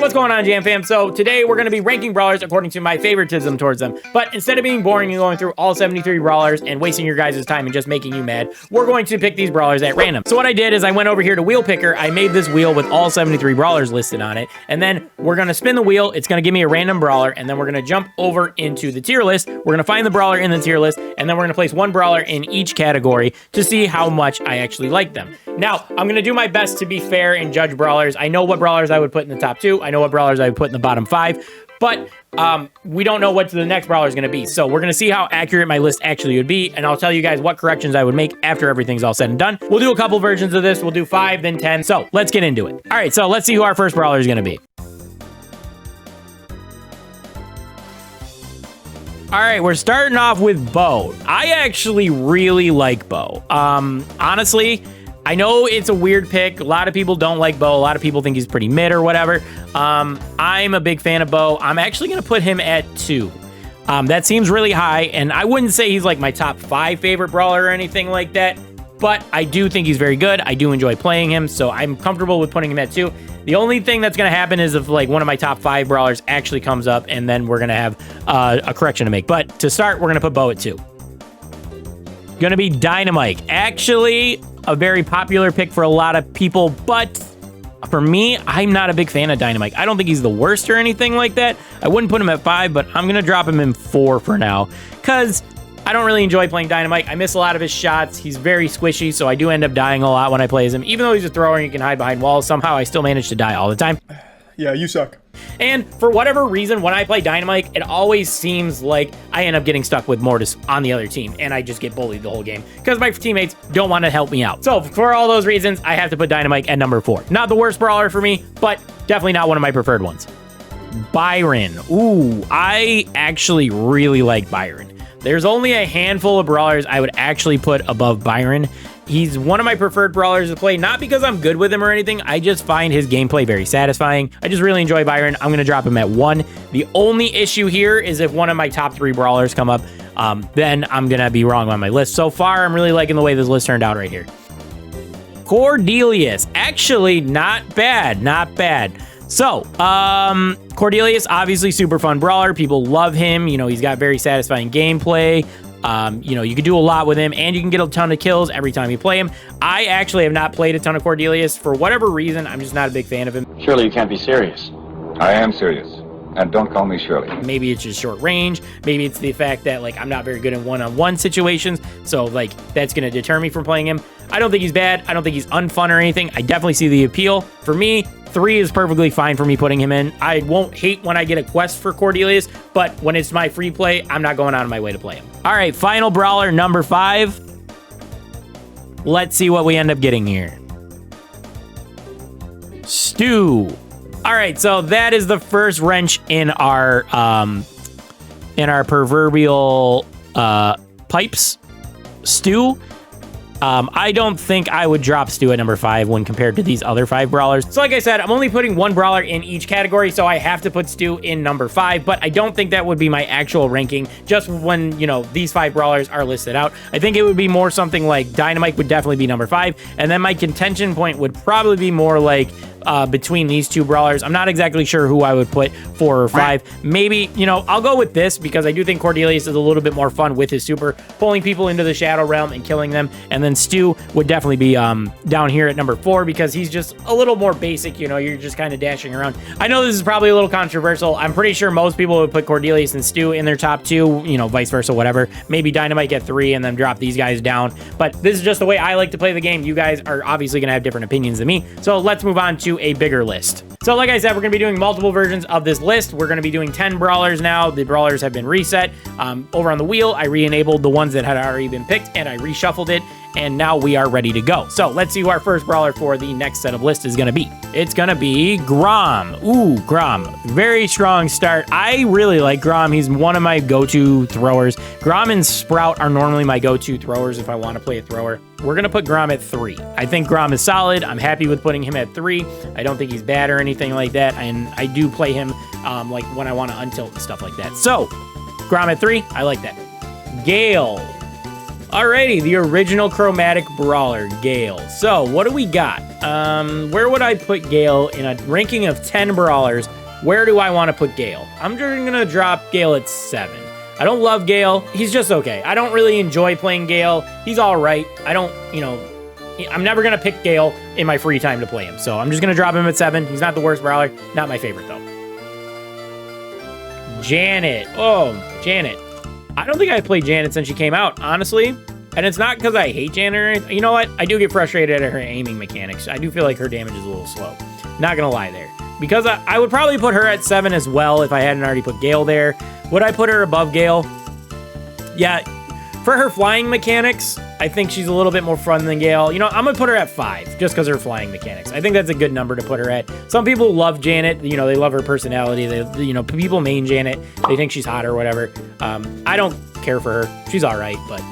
what's going on, Jam fam? So today we're going to be ranking brawlers according to my favoritism towards them. But instead of being boring and going through all 73 brawlers and wasting your guys' time and just making you mad, we're going to pick these brawlers at random. So what I did is I went over here to Wheel Picker. I made this wheel with all 73 brawlers listed on it. And then we're going to spin the wheel. It's going to give me a random brawler. And then we're going to jump over into the tier list. We're going to find the brawler in the tier list. And then we're going to place one brawler in each category to see how much I actually like them. Now, I'm going to do my best to be fair and judge brawlers. I know what brawlers I would put in the top 2. I know what brawlers I would put in the bottom 5. But we don't know what the next brawler is going to be. So we're going to see how accurate my list actually would be. And I'll tell you guys what corrections I would make after everything's all said and done. We'll do a couple versions of this. We'll do 5, then 10. So let's get into it. All right, so let's see who our first brawler is going to be. All right, we're starting off with Bo. I actually really like Bo. Honestly, I know it's a weird pick. A lot of people don't like Bo. A lot of people think he's pretty mid or whatever. I'm a big fan of Bo. I'm actually going to put him at 2. That seems really high, and I wouldn't say he's like my top 5 favorite brawler or anything like that, but I do think he's very good. I do enjoy playing him, so I'm comfortable with putting him at 2. The only thing that's going to happen is if like one of my top 5 brawlers actually comes up, and then we're going to have a correction to make. But to start, we're going to put Bo at 2. Going to be Dynamite. Actually, a very popular pick for a lot of people, but for me, I'm not a big fan of Dynamite. I don't think he's the worst or anything like that. I wouldn't put him at 5, but I'm going to drop him in 4 for now, because I don't really enjoy playing Dynamite. I miss a lot of his shots. He's very squishy, so I do end up dying a lot when I play as him. Even though he's a thrower and he can hide behind walls, somehow I still manage to die all the time. Yeah, you suck. And for whatever reason, when I play Dynamite, it always seems like I end up getting stuck with Mortis on the other team, and I just get bullied the whole game because my teammates don't want to help me out. So for all those reasons, I have to put Dynamite at number 4. Not the worst brawler for me, but definitely not one of my preferred ones. Byron. Ooh, I actually really like Byron. There's only a handful of brawlers I would actually put above Byron. He's one of my preferred brawlers to play, not because I'm good with him or anything. I just find his gameplay very satisfying. I just really enjoy Byron. I'm going to drop him at 1. The only issue here is if one of my top 3 brawlers come up, then I'm going to be wrong on my list. So far, I'm really liking the way this list turned out right here. Cordelius. Actually, not bad. Not bad. So, Cordelius, obviously super fun brawler. People love him. You know, he's got very satisfying gameplay. You know, you can do a lot with him, and you can get a ton of kills every time you play him. I actually have not played a ton of Cordelius. For whatever reason, I'm just not a big fan of him. Surely you can't be serious. I am serious. And don't call me Shirley. Maybe it's just short range. Maybe it's the fact that, like, I'm not very good in one-on-one situations. So, like, that's going to deter me from playing him. I don't think he's bad. I don't think he's unfun or anything. I definitely see the appeal. For me, 3 is perfectly fine for me putting him in. I won't hate when I get a quest for Cordelius, but when it's my free play, I'm not going out of my way to play him. All right, final brawler, number 5. Let's see what we end up getting here. Stu. All right, so that is the first wrench in our proverbial pipes. Stu. I don't think I would drop Stu at number 5 when compared to these other 5 brawlers. So like I said, I'm only putting 1 brawler in each category, so I have to put Stu in number 5, but I don't think that would be my actual ranking just when, you know, these 5 brawlers are listed out. I think it would be more something like Dynamite would definitely be number 5, and then my contention point would probably be more like between these 2 brawlers. I'm not exactly sure who I would put 4 or 5. Maybe, you know, I'll go with this because I do think Cordelius is a little bit more fun with his super, pulling people into the Shadow Realm and killing them. And then Stu would definitely be down here at number 4 because he's just a little more basic. You know, you're just kind of dashing around. I know this is probably a little controversial. I'm pretty sure most people would put Cordelius and Stu in their top 2, you know, vice versa, whatever. Maybe Dynamite get 3 and then drop these guys down. But this is just the way I like to play the game. You guys are obviously going to have different opinions than me. So let's move on to a bigger list. So like I said, we're going to be doing multiple versions of this list. We're going to be doing 10 brawlers now. The brawlers have been reset. Over on the wheel, I re-enabled the ones that had already been picked, and I reshuffled it, and now we are ready to go. So let's see who our first brawler for the next set of lists is going to be. It's going to be Grom. Ooh, Grom. Very strong start. I really like Grom. He's one of my go-to throwers. Grom and Sprout are normally my go-to throwers if I want to play a thrower. We're going to put Grom at 3. I think Grom is solid. I'm happy with putting him at 3. I don't think he's bad or anything like that, and I do play him like when I want to untilt and stuff like that. So, Grom at 3. I like that. Gale. Alrighty, the original chromatic brawler, Gale. So, what do we got? Where would I put Gale in a ranking of 10 brawlers? Where do I want to put Gale? I'm just gonna drop Gale at 7. I don't love Gale. He's just okay. I don't really enjoy playing Gale. He's all right. I don't, I'm never gonna pick Gale in my free time to play him. So I'm just gonna drop him at 7. He's not the worst brawler. Not my favorite though. Janet. Oh, Janet. I don't think I've played Janet since she came out, honestly. And it's not because I hate Janet or anything. You know what? I do get frustrated at her aiming mechanics. I do feel like her damage is a little slow. Not gonna lie there. Because I would probably put her at 7 as well if I hadn't already put Gale there. Would I put her above Gale? Yeah. For her flying mechanics, I think she's a little bit more fun than Gale. I'm going to put her at 5 just because of her flying mechanics. I think that's a good number to put her at. Some people love Janet. They love her personality. People main Janet. They think she's hot or whatever. I don't care for her. She's all right, but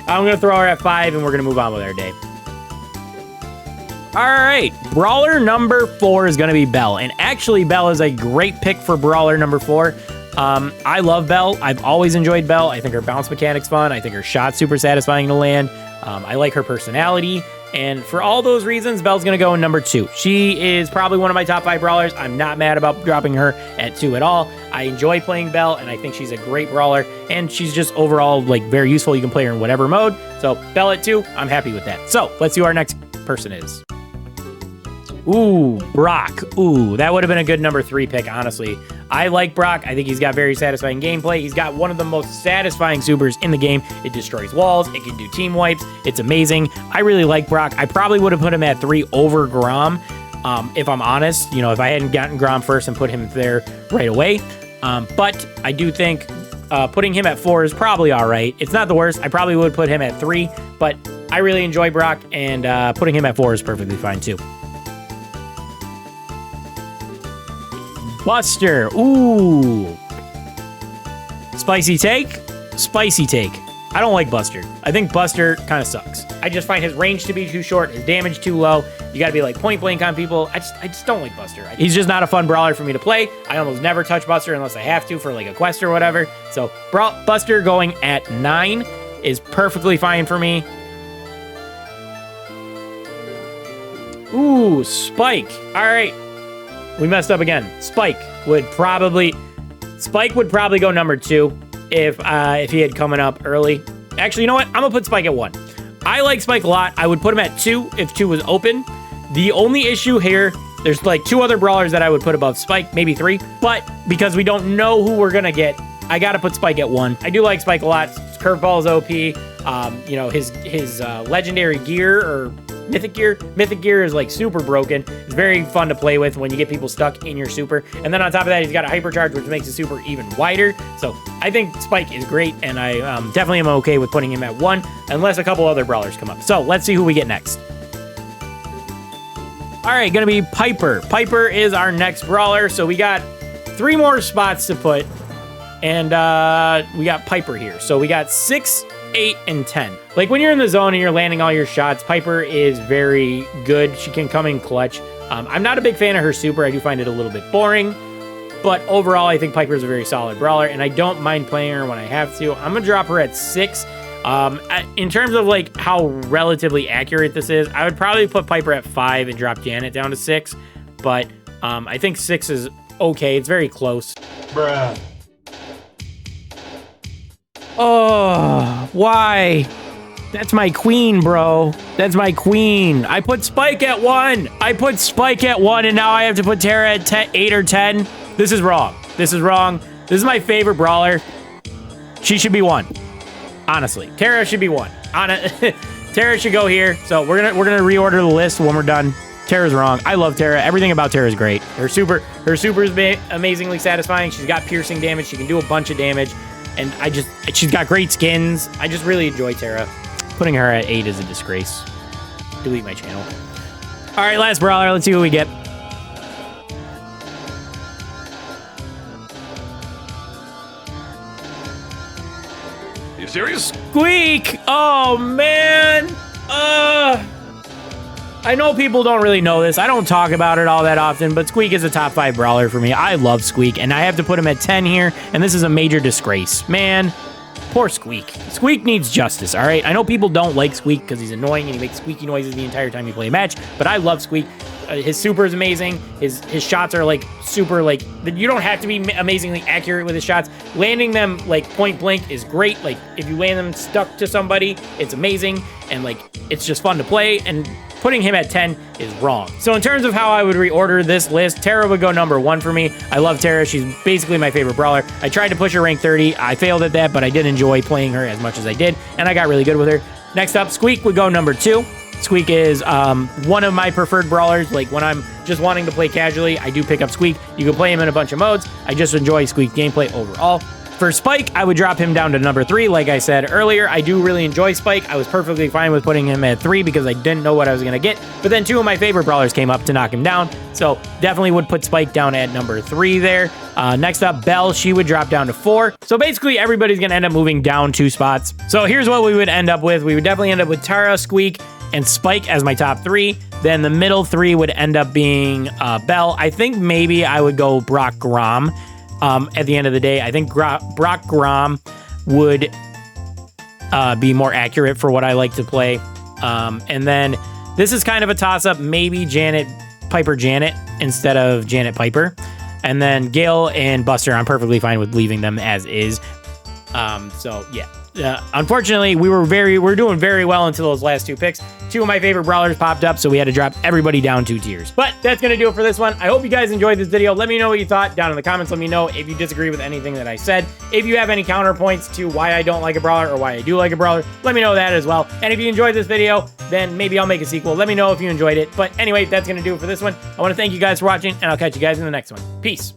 I'm going to throw her at 5 and we're going to move on with our day. All right, brawler number 4 is going to be Belle. And actually, Belle is a great pick for brawler number 4. I love Belle. I've always enjoyed Belle. I think her bounce mechanic's fun. I think her shot's super satisfying to land. I like her personality. And for all those reasons, Belle's going to go in number 2. She is probably one of my top 5 brawlers. I'm not mad about dropping her at 2 at all. I enjoy playing Belle, and I think she's a great brawler. And she's just overall very useful. You can play her in whatever mode. So Belle at 2, I'm happy with that. So let's see who our next person is. Ooh, Brock. Ooh, that would have been a good number 3 pick, honestly. I like Brock. I think he's got very satisfying gameplay. He's got one of the most satisfying supers in the game. It destroys walls. It can do team wipes. It's amazing. I really like Brock. I probably would have put him at 3 over Grom, if I'm honest. If I hadn't gotten Grom first and put him there right away. But I do think putting him at 4 is probably all right. It's not the worst. I probably would put him at 3, but I really enjoy Brock, and putting him at 4 is perfectly fine too. Buster. Ooh. Spicy take? Spicy take. I don't like Buster. I think Buster kind of sucks. I just find his range to be too short, his damage too low. You got to be point blank on people. I just don't like Buster. He's just not a fun brawler for me to play. I almost never touch Buster unless I have to for a quest or whatever. So Buster going at 9 is perfectly fine for me. Ooh, Spike. All right. We messed up again. Spike would probably go number 2 if he had coming up early. Actually, you know what? I'm gonna put Spike at 1. I like Spike a lot. I would put him at 2 if 2 was open. The only issue here, there's 2 other brawlers that I would put above Spike, maybe 3. But because we don't know who we're gonna get, I gotta put Spike at 1. I do like Spike a lot. His curveball is OP. His legendary gear or Mythic gear is super broken. It's very fun to play with when you get people stuck in your super. And then on top of that, he's got a hypercharge, which makes the super even wider. So I think Spike is great, and I definitely am okay with putting him at 1, unless a couple other brawlers come up. So let's see who we get next. All right, gonna be Piper. Piper is our next brawler. So we got 3 more spots to put, and we got Piper here. So we got 6, 8, and 10. When you're in the zone and you're landing all your shots, Piper is very good. She can come in clutch. I'm not a big fan of her super. I do find it a little bit boring, but overall, I think Piper is a very solid brawler, and I don't mind playing her when I have to. I'm gonna drop her at 6. In terms of how relatively accurate this is, I would probably put Piper at 5 and drop Janet down to 6, but I think 6 is okay. It's very close. Bruh. Oh, why? That's my queen, bro. That's my queen. I put Spike at 1. And now I have to put Tara at 8 or 10. This is wrong. This is my favorite brawler. She should be 1. Honestly, Tara should be 1. Tara should go here. So we're gonna reorder the list when we're done. Tara's wrong. I love Tara. Everything about Tara is great. Her super is amazingly satisfying. She's got piercing damage. She can do a bunch of damage. And she's got great skins. I just really enjoy Tara. Putting her at 8 is a disgrace. Delete my channel. All right, last brawler. Let's see what we get. You serious? Squeak! Oh, man! I know people don't really know this. I don't talk about it all that often, but Squeak is a top 5 brawler for me. I love Squeak, and I have to put him at 10 here, and this is a major disgrace. Man, Poor Squeak. Squeak needs justice, all right? I know people don't like Squeak because he's annoying and he makes squeaky noises the entire time you play a match, but I love Squeak. His super is amazing. His shots are like super, like, you don't have to be amazingly accurate with his shots. Landing them like point blank is great. Like if you land them stuck to somebody, it's amazing. And like, it's just fun to play. And putting him at 10 is wrong. So in terms of how I would reorder this list, Tara would go number 1 for me. I love Tara. She's basically my favorite brawler. I tried to push her rank 30. I failed at that, but I did enjoy playing her as much as I did, and I got really good with her. Next up, Squeak would go number 2. Squeak is one of my preferred brawlers. Like when I'm just wanting to play casually, I do pick up Squeak. You can play him in a bunch of modes. I just enjoy Squeak gameplay overall. For Spike, I would drop him down to number 3. Like I said earlier, I do really enjoy Spike. I was perfectly fine with putting him at 3 because I didn't know what I was going to get. But then 2 of my favorite brawlers came up to knock him down. So definitely would put Spike down at number 3 there. Next up, Belle, she would drop down to 4. So basically everybody's going to end up moving down 2 spots. So here's what we would end up with. We would definitely end up with Tara, Squeak, and Spike as my top 3. Then the middle 3 would end up being Belle. I think maybe I would go Brock Grom. At the end of the day, I think Brock Grom would be more accurate for what I like to play. And then this is kind of a toss-up, maybe Piper Janet instead of Janet Piper. And then Gale and Buster, I'm perfectly fine with leaving them as is. So yeah. Unfortunately, we're doing very well until those last 2 picks. 2 of my favorite brawlers popped up, so we had to drop everybody down 2 tiers. But that's going to do it for this one. I hope you guys enjoyed this video. Let me know what you thought down in the comments. Let me know if you disagree with anything that I said. If you have any counterpoints to why I don't like a brawler or why I do like a brawler, let me know that as well. And if you enjoyed this video, then maybe I'll make a sequel. Let me know if you enjoyed it. But anyway, that's going to do it for this one. I want to thank you guys for watching, and I'll catch you guys in the next one. Peace.